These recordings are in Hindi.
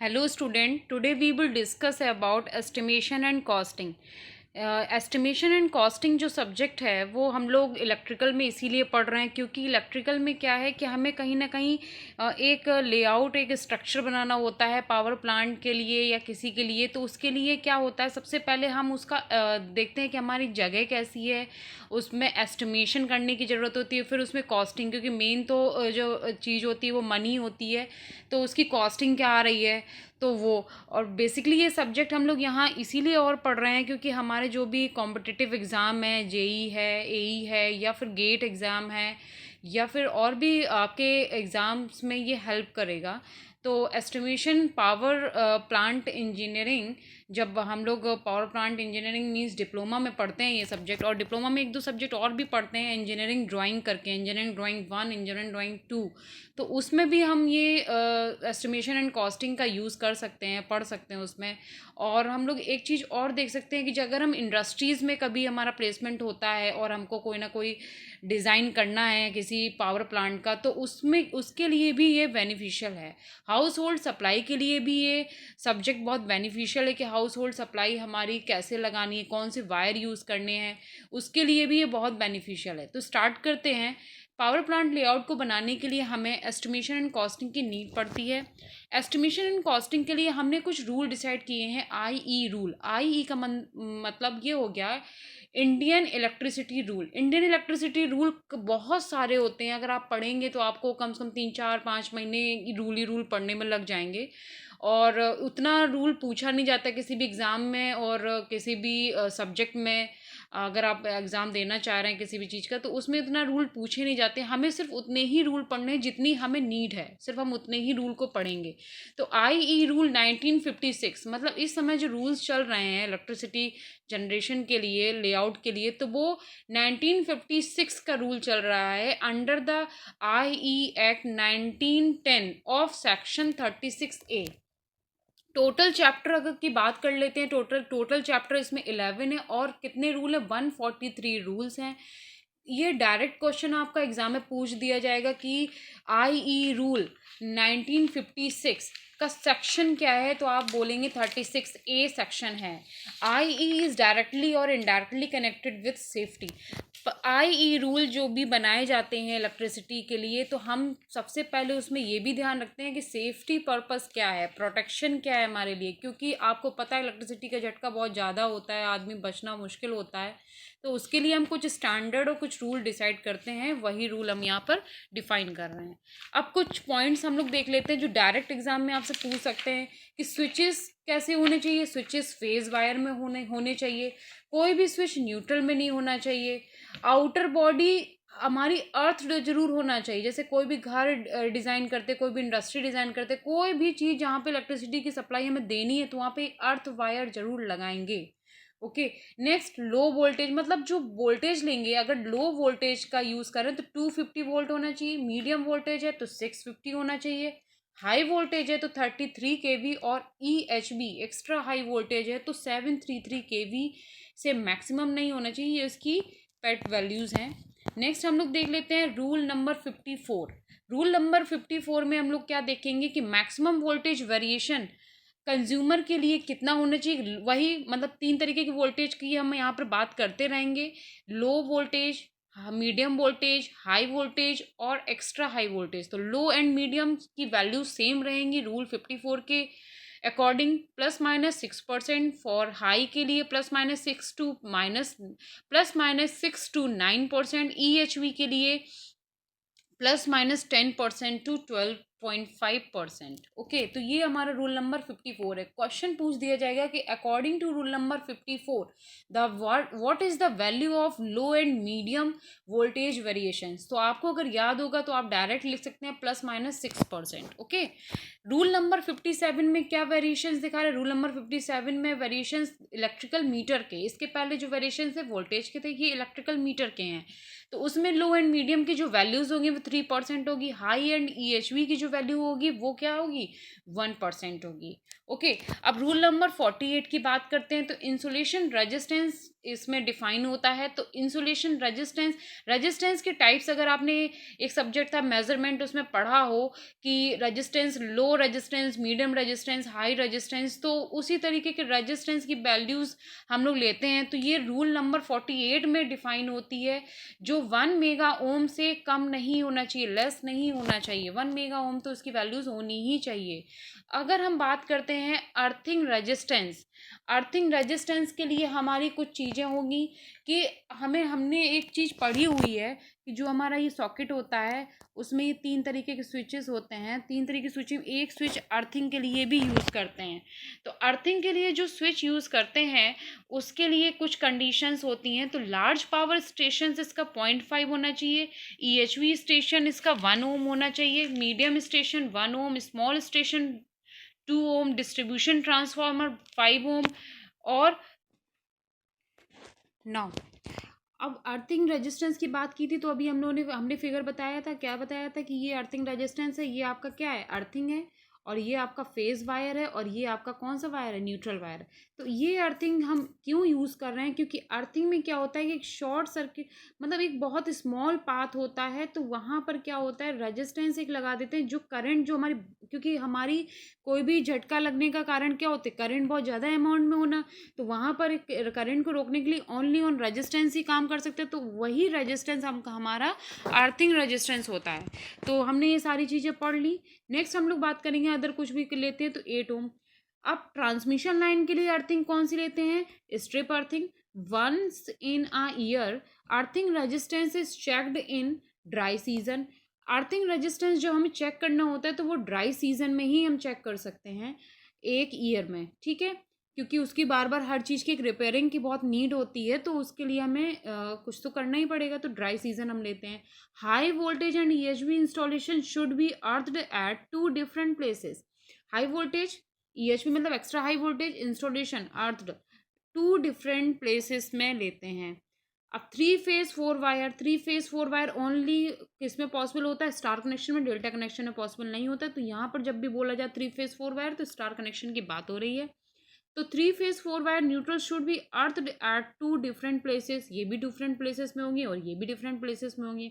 Hello student, today we will discuss about estimation and costing. Estimation and costing जो सब्जेक्ट है वो हम लोग इलेक्ट्रिकल में इसीलिए पढ़ रहे हैं क्योंकि इलेक्ट्रिकल में क्या है कि हमें कहीं ना कहीं एक लेआउट एक स्ट्रक्चर बनाना होता है पावर प्लांट के लिए या किसी के लिए। तो उसके लिए क्या होता है, सबसे पहले हम उसका देखते हैं कि हमारी जगह कैसी है, उसमें एस्टिमेशन करने की ज़रूरत होती है, फिर उसमें कॉस्टिंग, क्योंकि मेन तो जो चीज़ होती है वो मनी होती है, तो उसकी कॉस्टिंग क्या आ रही है तो वो। और बेसिकली ये सब्जेक्ट हम लोग यहाँ इसीलिए और पढ़ रहे हैं क्योंकि हमारे जो भी कॉम्पिटिटिव एग्ज़ाम है, जेई है, एई है, या फिर गेट एग्ज़ाम है, या फिर और भी आपके एग्ज़ाम्स में ये हेल्प करेगा। तो एस्टिमेशन पावर प्लांट इंजीनियरिंग, जब हम लोग power plant engineering means diploma में पढ़ते हैं ये सब्जेक्ट, और डिप्लोमा में एक दो सब्जेक्ट और भी पढ़ते हैं इंजीनियरिंग ड्राइंग करके, इंजीनियरिंग ड्राइंग 1, इंजीनियरिंग ड्राइंग 2। तो उसमें भी हम ये एस्टिमेशन एंड कॉस्टिंग का यूज़ कर सकते हैं, पढ़ सकते हैं उसमें। और हम लोग एक चीज़ और देख सकते हैं कि अगर हम इंडस्ट्रीज़ में कभी हमारा प्लेसमेंट होता है और हमको कोई ना कोई डिज़ाइन करना है किसी पावर प्लांट का, तो उसमें उसके लिए भी ये बेनिफिशियल है। हाउस होल्ड सप्लाई के लिए भी ये सब्जेक्ट बहुत बेनिफिशियल है कि हाउस होल्ड सप्लाई हमारी कैसे लगानी है, कौन से वायर यूज़ करने हैं, उसके लिए भी ये बहुत बेनिफिशियल है। तो स्टार्ट करते हैं। पावर प्लांट लेआउट को बनाने के लिए हमें एस्टिमेशन एंड कॉस्टिंग की नीड पड़ती है। एस्टिमेशन एंड कॉस्टिंग के लिए हमने कुछ रूल डिसाइड किए हैं। आई रूल, आई का मतलब ये हो गया Indian electricity rule. Indian electricity rule बहुत सारे होते हैं, अगर आप पढ़ेंगे तो आपको कम से कम 3 4 5 महीने रूल ही रूल पढ़ने में लग जाएंगे। और उतना रूल पूछा नहीं जाता किसी भी एग्ज़ाम में, और किसी भी सब्जेक्ट में अगर आप एग्ज़ाम देना चाह रहे हैं किसी भी चीज़ का, तो उसमें इतना रूल पूछे नहीं जाते। हमें सिर्फ उतने ही रूल पढ़ने हैं जितनी हमें नीड है, सिर्फ हम उतने ही रूल को पढ़ेंगे। तो आई रूल 1956, मतलब इस समय जो रूल्स चल रहे हैं इलेक्ट्रिसिटी जनरेशन के लिए, लेआउट के लिए, तो वो 1956 का रूल चल रहा है under the I act 1910 of section 36A। Total chapter अगर की बात कर लेते हैं, टोटल चैप्टर इसमें 11 है, और कितने रूल है, 143 रूल्स हैं। ये डायरेक्ट क्वेश्चन आपका एग्जाम में पूछ दिया जाएगा कि आई रूल 1956 का सेक्शन क्या है, तो आप बोलेंगे 36A सेक्शन है। आई इज डायरेक्टली और indirectly connected with safety. I rule जो भी बनाए जाते हैं इलेक्ट्रिसिटी के लिए, तो हम सबसे पहले उसमें ये भी ध्यान रखते हैं कि सेफ्टी पर्पस क्या है, प्रोटेक्शन क्या है हमारे लिए, क्योंकि आपको पता है इलेक्ट्रिसिटी का झटका बहुत ज़्यादा होता है, आदमी बचना मुश्किल होता है। तो उसके लिए हम कुछ स्टैंडर्ड और कुछ रूल डिसाइड करते हैं, वही रूल हम यहाँ पर डिफाइन कर रहे हैं। अब कुछ पॉइंट्स हम लोग देख लेते हैं जो डायरेक्ट एग्जाम में आपसे पूछ सकते हैं कि स्विचेस कैसे होने चाहिए। स्विचेस फेज वायर में होने चाहिए, कोई भी स्विच न्यूट्रल में नहीं होना चाहिए। आउटर बॉडी हमारी अर्थ जरूर होना चाहिए, जैसे कोई भी घर डिज़ाइन करते, कोई भी इंडस्ट्री डिज़ाइन करते, कोई भी चीज़ जहाँ पे इलेक्ट्रिसिटी की सप्लाई हमें देनी है, तो वहाँ पे अर्थ वायर जरूर लगाएंगे। ओके। नेक्स्ट, लो वोल्टेज, मतलब जो वोल्टेज लेंगे, अगर लो वोल्टेज का यूज़ करें तो 250 वोल्ट होना चाहिए, मीडियम वोल्टेज है तो 650 होना चाहिए, हाई वोल्टेज है तो 33 केवी, और EHV एक्स्ट्रा हाई वोल्टेज है तो 733 केवी से मैक्सिमम नहीं होना चाहिए। ये इसकी पेट वैल्यूज़ हैं। नेक्स्ट हम लोग देख लेते हैं रूल नंबर 54। रूल नंबर 54 में हम लोग क्या देखेंगे कि मैक्सिमम वोल्टेज वेरिएशन कंज्यूमर के लिए कितना होना चाहिए। वही मतलब 3 तरीके की वोल्टेज की हम यहाँ पर बात करते रहेंगे, low voltage, medium voltage, high voltage और एक्स्ट्रा हाई वोल्टेज। तो लो एंड मीडियम की वैल्यू सेम रहेंगी रूल 54 के अकॉर्डिंग, +-6%। फॉर हाई के लिए +-6 to 9%, EHV के लिए +-10% to 12.5%। ओके, तो ये हमारा रूल नंबर 54 है। क्वेश्चन पूछ दिया जाएगा कि according to rule number 54 the what is the value of low and medium voltage variations. तो आपको अगर याद होगा तो आप डायरेक्ट लिख सकते हैं +-6%। ओके। रूल नंबर 57 में क्या वेरिएशंस दिखा रहे हैं, रूल नंबर 57 में वेरिएशंस इलेक्ट्रिकल मीटर के, इसके पहले जो वेरिएशंस थे वोल्टेज के थे, ये इलेक्ट्रिकल मीटर के हैं। तो उसमें लो एंड मीडियम की जो वैल्यूज होंगी वो 3% होगी, हाई एंड EHV की जो वैल्यू होगी वो क्या होगी, 1% होगी। ओके। अब रूल नंबर 48 की बात करते हैं। तो इंसुलेशन रेजिस्टेंस इसमें डिफाइन होता है। तो इंसुलेशन रेजिस्टेंस, रेजिस्टेंस के टाइप्स अगर आपने एक सब्जेक्ट था मेजरमेंट उसमें पढ़ा हो कि resistance, low resistance, medium resistance, high resistance, तो उसी तरीके के रेजिस्टेंस की वैल्यूज़ हम लोग लेते हैं। तो ये रूल नंबर 48 में डिफाइन होती है, जो 1 मेगा ओम से कम नहीं होना चाहिए, लेस नहीं होना चाहिए। 1 मेगा ओम तो उसकी वैल्यूज़ होनी ही चाहिए। अगर हम बात करते हैं अर्थिंग रेजिस्टेंस, अर्थिंग रेजिस्टेंस के लिए हमारी कुछ चीज़ें होंगी कि हमने एक चीज़ पढ़ी हुई है कि जो हमारा ये सॉकेट होता है उसमें ये 3 तरीके के स्विचेस होते हैं। 3 तरीके के स्विच, एक स्विच अर्थिंग के लिए भी यूज़ करते हैं। तो अर्थिंग के लिए जो स्विच यूज़ करते हैं उसके लिए कुछ कंडीशंस होती हैं। तो लार्ज पावर स्टेशन इसका 0.5 होना चाहिए, EHV स्टेशन इसका 1 ओम होना चाहिए, मीडियम स्टेशन 1 ओम, स्मॉल स्टेशन 2 ओम, डिस्ट्रीब्यूशन ट्रांसफार्मर 5 ओम। और नाउ अब अर्थिंग रेजिस्टेंस की बात की थी, तो अभी हमने फिगर बताया था, क्या बताया था कि ये अर्थिंग रेजिस्टेंस है, ये आपका क्या है, अर्थिंग है, और ये आपका फेज वायर है, और ये आपका कौन सा वायर है, न्यूट्रल वायर है। तो ये अर्थिंग हम क्यों यूज़ कर रहे हैं, क्योंकि अर्थिंग में क्या होता है कि एक शॉर्ट सर्किट, मतलब एक बहुत स्मॉल पाथ होता है, तो वहाँ पर क्या होता है, रेजिस्टेंस एक लगा देते हैं जो करंट, जो हमारी, क्योंकि हमारी कोई भी झटका लगने का कारण क्या होता है, करंट बहुत ज़्यादा अमाउंट में होना, तो वहाँ पर करंट को रोकने के लिए ओनली ऑन रेजिस्टेंस ही काम कर सकते हैं। तो वही रेजिस्टेंस हमारा अर्थिंग रेजिस्टेंस होता है। तो हमने ये सारी चीज़ें पढ़ ली। नेक्स्ट हम लोग बात करेंगे, अदर कुछ भी लेते हैं तो 8 ओम। अब ट्रांसमिशन लाइन के लिए अर्थिंग कौन सी लेते हैं, strip earthing. Once in a year earthing resistance is checked in dry season. Earthing resistance जो हमें चेक करना होता है तो वो ड्राई सीजन में ही हम चेक कर सकते हैं, एक ईयर में, ठीक है, क्योंकि उसकी बार बार हर चीज़ की एक रिपेयरिंग की बहुत नीड होती है, तो उसके लिए हमें कुछ तो करना ही पड़ेगा, तो ड्राई सीजन हम लेते हैं। High voltage and EHV installation should be earthed at 2 different places. High voltage, EHV मतलब extra high voltage, installation earthed 2 different places में लेते हैं। अब 3 फेज 4 वायर ओनली किसमें पॉसिबल होता है, स्टार कनेक्शन में, डेल्टा कनेक्शन में पॉसिबल नहीं होता है। तो यहाँ पर जब भी बोला जाए 3 फेज 4 वायर तो स्टार कनेक्शन की बात हो रही है। तो 3 phase 4 wire neutral should be earthed at 2 different places, ये भी डिफरेंट प्लेसेस में होंगे और ये भी डिफरेंट प्लेसेस में होंगे।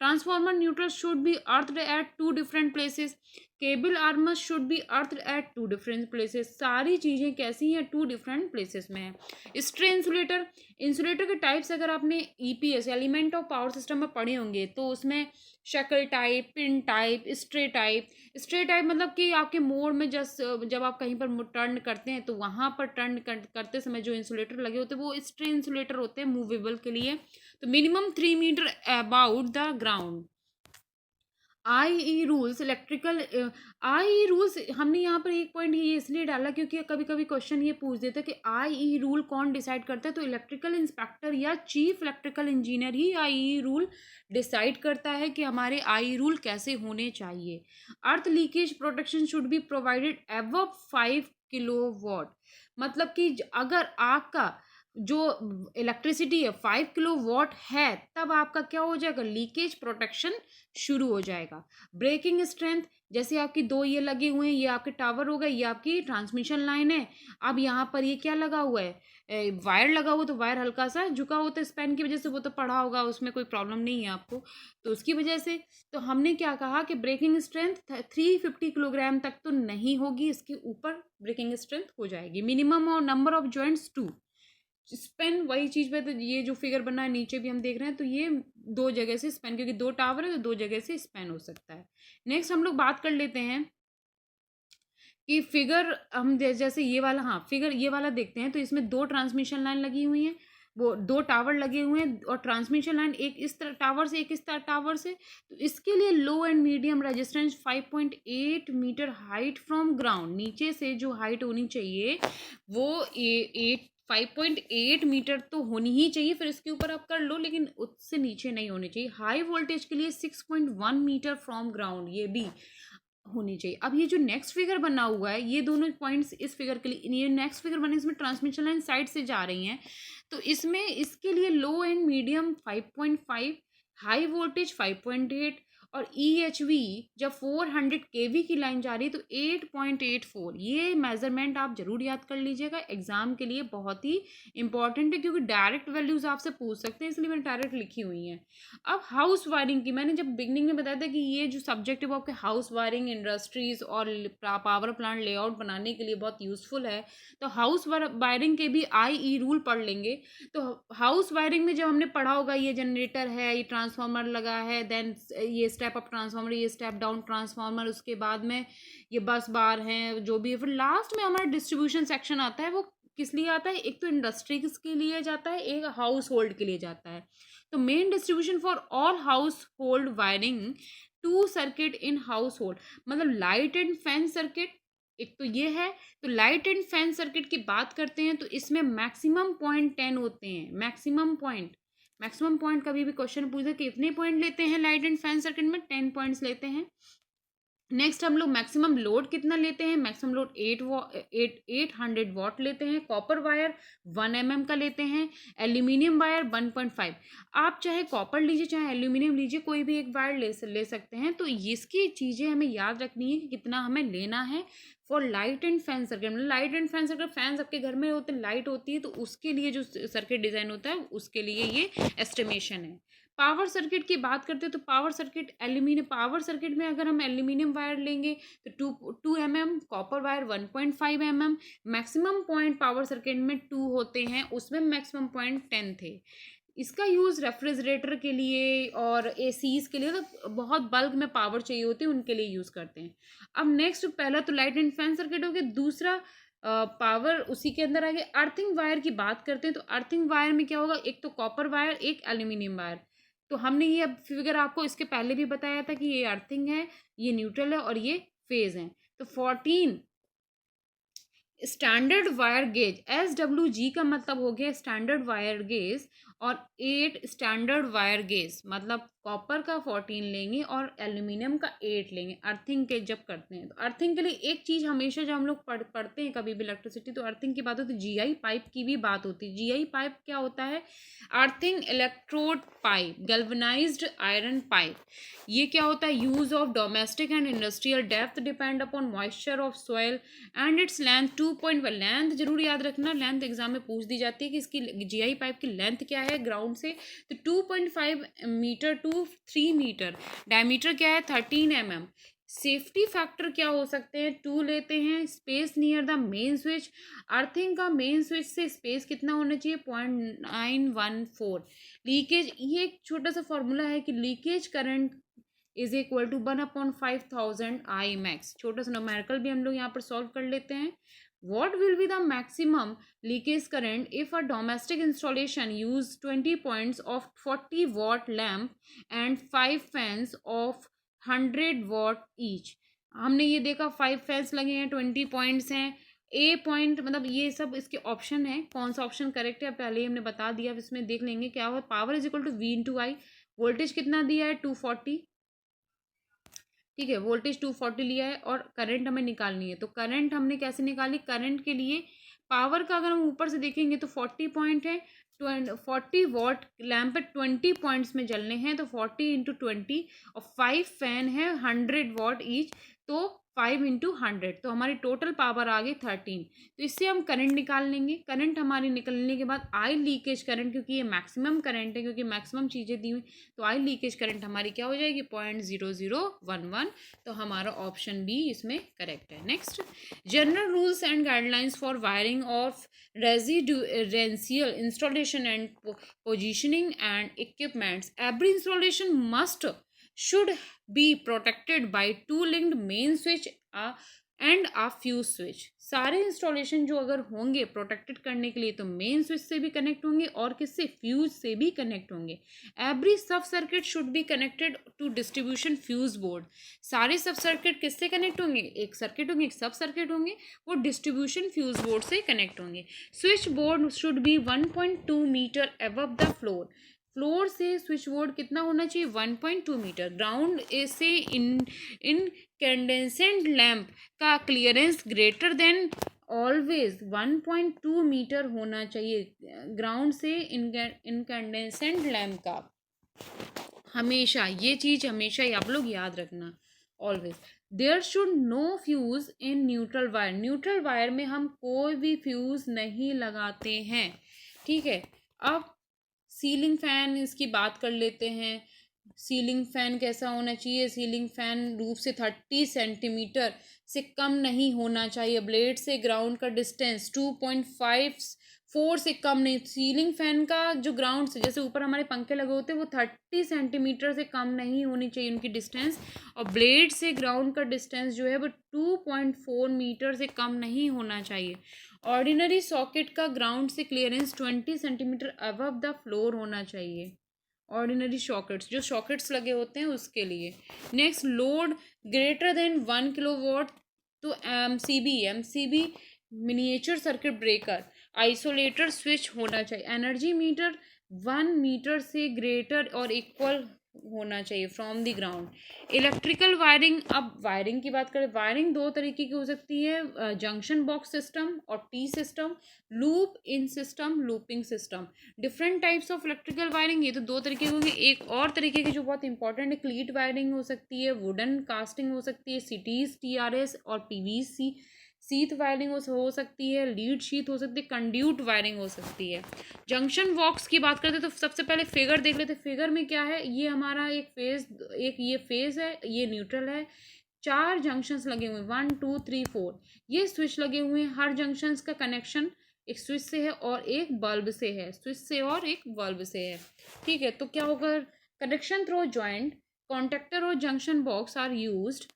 Transformer neutral should be earthed at 2 different places. Cable armours should be earthed at 2 different places. सारी चीज़ें कैसी हैं, 2 डिफरेंट प्लेसेस में है। स्ट्रे इंसुलेटर, इंसुलेटर के टाइप्स अगर आपने EPS element of power system में पढ़े होंगे तो उसमें shackle type, pin type, stray type. Stray type मतलब कि आपके मोड़ में जब आप कहीं पर टर्न करते हैं तो वहाँ पर टर्न करते समय जो इंसुलेटर लगे होते हैं वो स्ट्रे इंसुलेटर होते हैं मूवेबल के लिए। तो minimum 3 metre about the ground. IE rules, electrical IE rules हमने यहाँ पर एक पॉइंट ये इसलिए डाला क्योंकि कभी कभी क्वेश्चन ये पूछ देता है कि IE रूल कौन डिसाइड करता है, तो इलेक्ट्रिकल इंस्पेक्टर या चीफ इलेक्ट्रिकल इंजीनियर ही IE रूल डिसाइड करता है कि हमारे IE रूल कैसे होने चाहिए। अर्थ leakage protection should be provided above 5 kilowatt, मतलब कि अगर आपका जो इलेक्ट्रिसिटी है 5 किलोवाट है तब आपका क्या हो जाएगा, लीकेज प्रोटेक्शन शुरू हो जाएगा। ब्रेकिंग स्ट्रेंथ, जैसे आपकी दो ये लगे हुए हैं, ये आपके टावर हो गए, ये आपकी ट्रांसमिशन लाइन है। अब यहाँ पर ये क्या लगा हुआ है, वायर लगा हुआ, तो वायर हल्का सा झुका होता है स्पैन की वजह से, वो तो पढ़ा होगा, उसमें कोई प्रॉब्लम नहीं है आपको, तो उसकी वजह से। तो हमने क्या कहा कि ब्रेकिंग स्ट्रेंथ 350 किलोग्राम तक तो नहीं होगी, इसके ऊपर ब्रेकिंग स्ट्रेंथ हो जाएगी। मिनिमम और नंबर ऑफ जॉइंट्स 2। स्पेन वही चीज़ पे, तो ये जो फिगर बना है नीचे भी हम देख रहे हैं, तो ये 2 जगह से स्पेन, क्योंकि 2 टावर है तो 2 जगह से स्पेन हो सकता है। नेक्स्ट हम लोग बात कर लेते हैं कि फिगर हम जैसे ये वाला, हाँ फिगर ये वाला देखते हैं, तो इसमें 2 ट्रांसमिशन लाइन लगी हुई हैं, वो 2 टावर लगे हुए हैं, और ट्रांसमिशन लाइन एक इस टावर से एक इस टावर से। तो इसके लिए low and medium resistance 5.8 metre height from ground, नीचे से जो हाइट होनी चाहिए वो 5.8 मीटर तो होनी ही चाहिए, फिर इसके ऊपर आप कर लो, लेकिन उससे नीचे नहीं होनी चाहिए। हाई वोल्टेज के लिए 6.1 मीटर फ्रॉम ग्राउंड, ये भी होनी चाहिए। अब ये जो नेक्स्ट फिगर बना हुआ है, ये दोनों पॉइंट्स इस फिगर के लिए, ये नेक्स्ट फिगर बने, इसमें ट्रांसमिशन लाइन साइड से जा रही हैं, तो इसमें इसके लिए low and medium 5.5, high voltage 5.8, और EHV जब 400 kV की लाइन जा रही है तो 8.84, ये मेजरमेंट आप जरूर याद कर लीजिएगा, एग्जाम के लिए बहुत ही इंपॉर्टेंट है क्योंकि डायरेक्ट वैल्यूज आपसे पूछ सकते हैं, इसलिए मैंने डायरेक्ट लिखी हुई हैं। अब हाउस वायरिंग की, मैंने जब बिगनिंग में बताया था कि ये जो सब्जेक्ट है वो आपके हाउस वायरिंग, इंडस्ट्रीज और पावर प्लांट लेआउट बनाने के लिए बहुत यूजफुल है, तो हाउस वायरिंग के भी IE रूल पढ़ लेंगे। तो हाउस वायरिंग में जब हमने पढ़ा होगा, ये जनरेटर है, ये ट्रांसफार्मर लगा है, देन ये स्टेप अप ट्रांसफार्मर, ये स्टेप डाउन ट्रांसफार्मर, उसके बाद में ये बस बार हैं जो भी है, फिर लास्ट में हमारा डिस्ट्रीब्यूशन सेक्शन आता है। वो किस लिए आता है? एक तो इंडस्ट्रीज के लिए जाता है, एक हाउस होल्ड के लिए जाता है। तो main distribution for all house hold wiring, 2 circuit in house hold, मतलब लाइट एंड फैन सर्किट, एक तो ये है। तो लाइट एंड फैन सर्किट की बात करते हैं तो इसमें मैक्सिमम पॉइंट 10 होते हैं। मैक्सिमम पॉइंट कभी भी क्वेश्चन पूछे कितने पॉइंट लेते हैं लाइट एंड फैन सर्किट में? 10 पॉइंट्स लेते हैं। नेक्स्ट हम लोग मैक्सिमम लोड कितना लेते हैं? मैक्सिमम लोड 800 वॉट लेते हैं। कॉपर वायर 1 mm का लेते हैं। Aluminium wire 1.5। आप चाहे कॉपर लीजिए चाहे एल्यूमिनियम लीजिए, कोई भी एक वायर ले सकते हैं। तो इसकी चीज़ें हमें याद रखनी है कि कितना हमें लेना है for light and fan circuit. मतलब light and fan circuit, fan सबके घर में होते हैं, लाइट होती है, तो उसके लिए जो सर्किट डिज़ाइन होता है उसके लिए ये एस्टिमेशन है। पावर सर्किट की बात करते हैं तो पावर सर्किट में अगर हम एल्यूमिनियम वायर लेंगे तो 2 mm, copper wire 1.5 mm। Maximum point power circuit में 2 होते हैं, उसमें मैक्सिमम पॉइंट 10 थे। इसका यूज़ रेफ्रिजरेटर के लिए और ACs के लिए, तो बहुत बल्क में पावर चाहिए होती है उनके लिए यूज़ करते हैं। अब नेक्स्ट, पहला तो लाइट एंड फैन सर्किट हो गया, दूसरा पावर उसी के अंदर आगे अर्थिंग वायर की बात करते हैं। तो अर्थिंग वायर में क्या होगा? एक तो कॉपर वायर, एक एल्यूमिनियम वायर। तो हमने ये अब फिगर आपको इसके पहले भी बताया था कि ये अर्थिंग है, ये न्यूट्रल है और ये फेज है। तो 14 स्टैंडर्ड वायर गेज, SWG का मतलब हो गया स्टैंडर्ड वायर गेज, और 8 स्टैंडर्ड वायर गेज, मतलब कॉपर का 14 लेंगे और एल्यूमिनियम का 8 लेंगे अर्थिंग के जब करते हैं। तो अर्थिंग के लिए एक चीज़ हमेशा जब हम लोग पढ़ते हैं कभी भी इलेक्ट्रिसिटी, तो अर्थिंग की बात होती है, GI पाइप की भी बात होती है। GI पाइप क्या होता है? Earthing electrode pipe, galvanised iron pipe. ये क्या होता है? Use of domestic and industrial, depth depend upon moisture of soil and its length 2.1। Length जरूर याद रखना, लेंथ एग्जाम में पूछ दी जाती है कि इसकी GI पाइप की लेंथ क्या है ग्राउंड से। तो 2.5 मीटर टू 3 मीटर। डायमीटर क्या है? 13 mm। सेफ्टी फैक्टर क्या हो सकते हैं? 2 लेते हैं। Space near the main switch, earthing का मेन स्विच से स्पेस कितना होना चाहिए? 0.914। लीकेज, ये एक छोटा सा फॉर्मूला है कि leakage current is equal to 1/5000 I max। छोटा सा न्यूमेरिकल भी हम लोग यहाँ पर सॉल्व कर लेते हैं। What will be the maximum leakage current if a domestic installation use 20 points of 40 watt lamp and 5 fans of 100 watt each? हमने ये देखा 5 फैंस लगे हैं, 20 पॉइंट्स हैं। A पॉइंट मतलब ये सब इसके ऑप्शन है, कौन सा ऑप्शन करेक्ट है पहले ही हमने बता दिया। अब इसमें देख लेंगे क्या हुआ। Power is equal to V/I। Voltage कितना दिया है? 240। ठीक है, वोल्टेज 240 लिया है और करंट हमें निकालनी है। तो करंट हमने कैसे निकाली? करंट के लिए पावर का अगर हम ऊपर से देखेंगे तो 40 पॉइंट है, 40 वॉट लैम्प पे 20 पॉइंट्स में जलने हैं, तो 40 इंटू 20, और 5 फैन है 100 वॉट ईच, तो 5 इंटू 100, तो हमारी टोटल पावर आ गई 13। तो इससे हम करंट निकाल लेंगे। करंट हमारी निकलने के बाद आई लीकेज करंट, क्योंकि ये मैक्सिमम करंट है, क्योंकि मैक्सिमम चीज़ें दी हुई, तो आई लीकेज करंट हमारी क्या हो जाएगी? 0.0011। तो हमारा ऑप्शन बी इसमें करेक्ट है। Next, general rules and guidelines for wiring of residential installation and positioning and equipments. Every installation must should be protected by 2 linked main switch and a fuse switch। सारे इंस्टॉलेशन जो अगर होंगे प्रोटेक्टेड करने के लिए, तो मेन स्विच से भी कनेक्ट होंगे और किससे? फ्यूज से भी कनेक्ट होंगे। Every sub circuit should be connected to distribution fuse board. सारे सब सर्किट किससे कनेक्ट होंगे? एक सर्किट होंगे, एक सब सर्किट होंगे, वो डिस्ट्रीब्यूशन फ्यूज बोर्ड से कनेक्ट होंगे। Switch board should be 1.2 metre above the floor. Floor से स्विच बोर्ड कितना होना चाहिए? 1.2 मीटर। ग्राउंड से इनकैंडेसेंट लैम्प का clearance greater than always 1.2 metre होना चाहिए। ग्राउंड से इनकैंडेसेंट लैम्प का हमेशा ये चीज़ हमेशा ही आप लोग याद रखना, always there should no fuse in neutral wire. Neutral wire में हम कोई भी फ्यूज़ नहीं लगाते हैं, ठीक है। अब सीलिंग फैन इसकी बात कर लेते हैं। सीलिंग फैन कैसा होना चाहिए? सीलिंग फैन रूफ से 30 सेंटीमीटर से कम नहीं होना चाहिए। ब्लेड से ग्राउंड का डिस्टेंस 2.54 से कम नहीं। सीलिंग फैन का जो ग्राउंड से, जैसे ऊपर हमारे पंखे लगे होते हैं, वो 30 सेंटीमीटर से कम नहीं होनी चाहिए उनकी डिस्टेंस। और ब्लेड से ग्राउंड का डिस्टेंस जो है वो 2.4 मीटर से कम नहीं होना चाहिए। ऑर्डिनरी सॉकेट का ग्राउंड से clearance 20 centimetre above the floor होना चाहिए। ऑर्डिनरी सॉकेट्स, जो सॉकेट्स लगे होते हैं उसके लिए। Next, load greater than 1 kilowatt तो MCB miniature circuit breaker isolator switch होना चाहिए। एनर्जी मीटर 1 मीटर से ग्रेटर और इक्वल होना चाहिए from the ground. Electrical wiring, अब वायरिंग की बात करें, वायरिंग दो तरीके की हो सकती है, जंक्शन बॉक्स सिस्टम और T system, loop in system, looping system. Different types of electrical wiring, ये तो दो तरीके की होंगी। एक और तरीके की जो बहुत इंपॉर्टेंट है, क्लीट वायरिंग हो सकती है, वुडन कास्टिंग हो सकती है, सिटीज टीआरएस और पीवीसी। शीथ वायरिंग हो सकती है, लीड शीथ हो सकती है, कंड्यूट वायरिंग हो सकती है। जंक्शन बॉक्स की बात करते तो सबसे पहले फिगर देख लेते। फिगर में क्या है, ये हमारा एक फेज, एक ये फेज है, ये न्यूट्रल है। 4 जंक्शंस लगे हुए हैं, 1 2 3 4। ये स्विच लगे हुए हैं। हर जंक्शंस का कनेक्शन एक स्विच से है और एक बल्ब से है, स्विच से और एक बल्ब से है, ठीक है। तो क्या होगा, कनेक्शन थ्रो जॉइंट कॉन्टेक्टर और जंक्शन बॉक्स आर यूज्ड।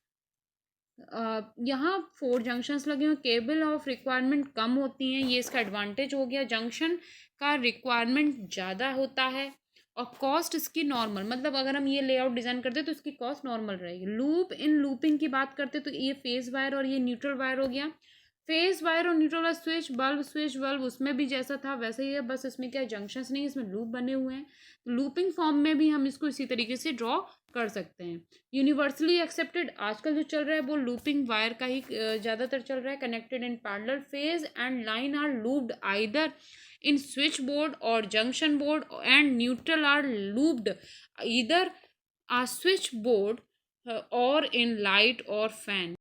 यहाँ 4 जंक्शंस लगे हुए। केबल ऑफ रिक्वायरमेंट कम होती हैं, ये इसका एडवांटेज हो गया। जंक्शन का रिक्वायरमेंट ज़्यादा होता है और कॉस्ट इसकी नॉर्मल, मतलब अगर हम ये लेआउट डिज़ाइन करते तो इसकी कॉस्ट नॉर्मल रहेगी। लूप इन लूपिंग की बात करते तो ये फेस वायर और ये न्यूट्रल वायर हो गया। फेस वायर और न्यूट्रल वायर, स्विच बल्ब उसमें भी जैसा था वैसे ही है, बस इसमें क्या जंक्शंस नहीं, इसमें लूप बने हुए हैं। लूपिंग फॉर्म में भी हम इसको इसी तरीके से ड्रॉ कर सकते हैं। यूनिवर्सली एक्सेप्टेड आजकल जो चल रहा है वो लूपिंग वायर का ही ज़्यादातर चल रहा है। Connected in parallel, phase and line are looped either in switch board और junction board, and neutral are looped either a switch board or in light or fan।